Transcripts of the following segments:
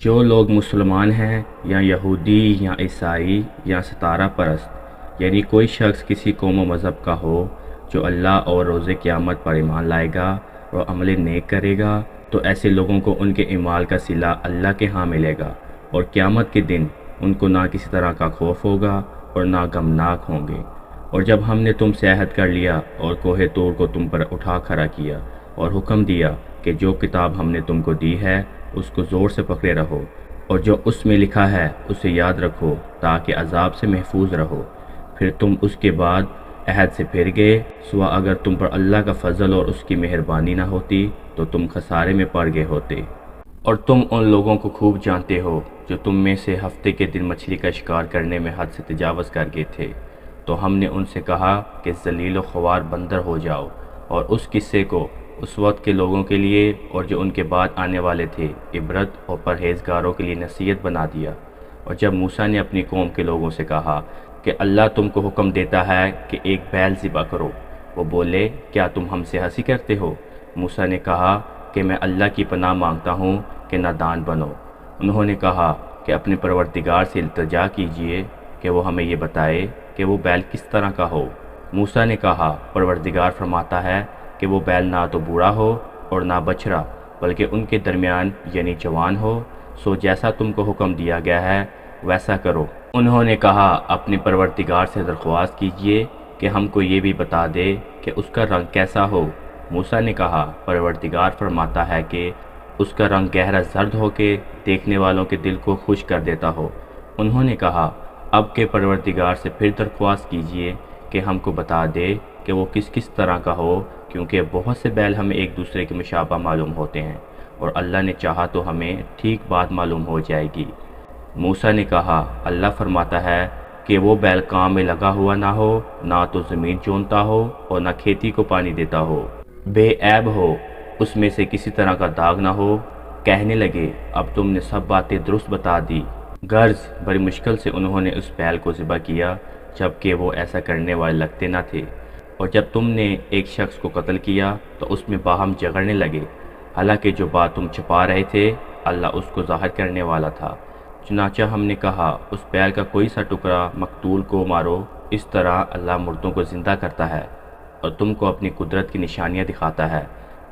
جو لوگ مسلمان ہیں یا یہودی یا عیسائی یا ستارہ پرست، یعنی کوئی شخص کسی قوم و مذہب کا ہو، جو اللہ اور روز قیامت پر ایمان لائے گا اور عمل نیک کرے گا، تو ایسے لوگوں کو ان کے اعمال کا صلہ اللہ کے ہاں ملے گا، اور قیامت کے دن ان کو نہ کسی طرح کا خوف ہوگا اور نہ غمناک ہوں گے۔ اور جب ہم نے تم سے عہد کر لیا اور کوہ طور کو تم پر اٹھا کھڑا کیا اور حکم دیا کہ جو کتاب ہم نے تم کو دی ہے اس کو زور سے پکڑے رہو، اور جو اس میں لکھا ہے اسے یاد رکھو تاکہ عذاب سے محفوظ رہو، پھر تم اس کے بعد عہد سے پھر گئے، سوا اگر تم پر اللہ کا فضل اور اس کی مہربانی نہ ہوتی تو تم خسارے میں پڑ گئے ہوتے۔ اور تم ان لوگوں کو خوب جانتے ہو جو تم میں سے ہفتے کے دن مچھلی کا شکار کرنے میں حد سے تجاوز کر گئے تھے، تو ہم نے ان سے کہا کہ ذلیل و خوار بندر ہو جاؤ، اور اس قصے کو اس وقت کے لوگوں کے لیے اور جو ان کے بعد آنے والے تھے عبرت اور پرہیزگاروں کے لیے نصیحت بنا دیا۔ اور جب موسیٰ نے اپنی قوم کے لوگوں سے کہا کہ اللہ تم کو حکم دیتا ہے کہ ایک بیل ذبح کرو، وہ بولے کیا تم ہم سے ہنسی کرتے ہو؟ موسیٰ نے کہا کہ میں اللہ کی پناہ مانگتا ہوں کہ نادان بنو۔ انہوں نے کہا کہ اپنے پروردگار سے التجا کیجئے کہ وہ ہمیں یہ بتائے کہ وہ بیل کس طرح کا ہو۔ موسیٰ نے کہا پروردگار فرماتا ہے کہ وہ بیل نہ تو بوڑھا ہو اور نہ بچھڑا، بلکہ ان کے درمیان یعنی جوان ہو، سو جیسا تم کو حکم دیا گیا ہے ویسا کرو۔ انہوں نے کہا اپنے پروردگار سے درخواست کیجئے کہ ہم کو یہ بھی بتا دے کہ اس کا رنگ کیسا ہو۔ موسیٰ نے کہا پروردگار فرماتا ہے کہ اس کا رنگ گہرا زرد ہو کے دیکھنے والوں کے دل کو خوش کر دیتا ہو۔ انہوں نے کہا اب کے پروردگار سے پھر درخواست کیجئے کہ ہم کو بتا دے کہ وہ کس کس طرح کا ہو، کیونکہ بہت سے بیل ہمیں ایک دوسرے کے مشابہ معلوم ہوتے ہیں، اور اللہ نے چاہا تو ہمیں ٹھیک بات معلوم ہو جائے گی۔ موسیٰ نے کہا اللہ فرماتا ہے کہ وہ بیل کام میں لگا ہوا نہ ہو، نہ تو زمین چونتا ہو اور نہ کھیتی کو پانی دیتا ہو، بے عیب ہو، اس میں سے کسی طرح کا داغ نہ ہو۔ کہنے لگے اب تم نے سب باتیں درست بتا دی۔ غرض بڑی مشکل سے انہوں نے اس بیل کو ذبح کیا، جبکہ وہ ایسا کرنے والے لگتے نہ تھے۔ اور جب تم نے ایک شخص کو قتل کیا تو اس میں باہم جھگڑنے لگے، حالانکہ جو بات تم چھپا رہے تھے اللہ اس کو ظاہر کرنے والا تھا۔ چنانچہ ہم نے کہا اس بیل کا کوئی سا ٹکڑا مقتول کو مارو، اس طرح اللہ مردوں کو زندہ کرتا ہے اور تم کو اپنی قدرت کی نشانیاں دکھاتا ہے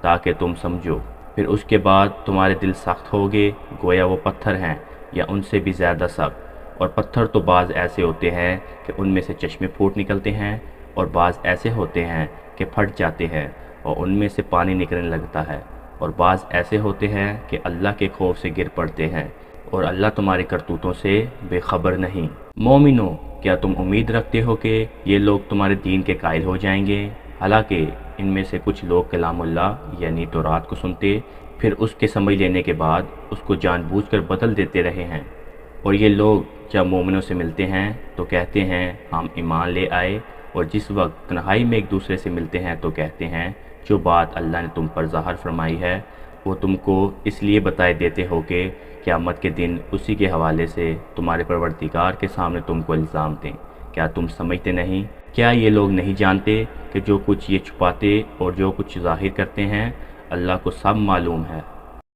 تاکہ تم سمجھو۔ پھر اس کے بعد تمہارے دل سخت ہوگے گویا وہ پتھر ہیں یا ان سے بھی زیادہ سخت، اور پتھر تو بعض ایسے ہوتے ہیں کہ ان میں سے چشمے پھوٹ نکلتے ہیں، اور بعض ایسے ہوتے ہیں کہ پھٹ جاتے ہیں اور ان میں سے پانی نکلنے لگتا ہے، اور بعض ایسے ہوتے ہیں کہ اللہ کے خوف سے گر پڑتے ہیں، اور اللہ تمہاری کرتوتوں سے بے خبر نہیں۔ مومنو کیا تم امید رکھتے ہو کہ یہ لوگ تمہارے دین کے قائل ہو جائیں گے؟ حالانکہ ان میں سے کچھ لوگ کلام اللہ یعنی تورات کو سنتے، پھر اس کے سمجھ لینے کے بعد اس کو جان بوجھ کر بدل دیتے رہے ہیں۔ اور یہ لوگ جب مومنوں سے ملتے ہیں تو کہتے ہیں ہم ایمان لے آئے، اور جس وقت تنہائی میں ایک دوسرے سے ملتے ہیں تو کہتے ہیں جو بات اللہ نے تم پر ظاہر فرمائی ہے وہ تم کو اس لیے بتائے دیتے ہو کہ قیامت کے دن اسی کے حوالے سے تمہارے پروردگار کے سامنے تم کو الزام دیں۔ کیا تم سمجھتے نہیں؟ کیا یہ لوگ نہیں جانتے کہ جو کچھ یہ چھپاتے اور جو کچھ ظاہر کرتے ہیں اللہ کو سب معلوم ہے؟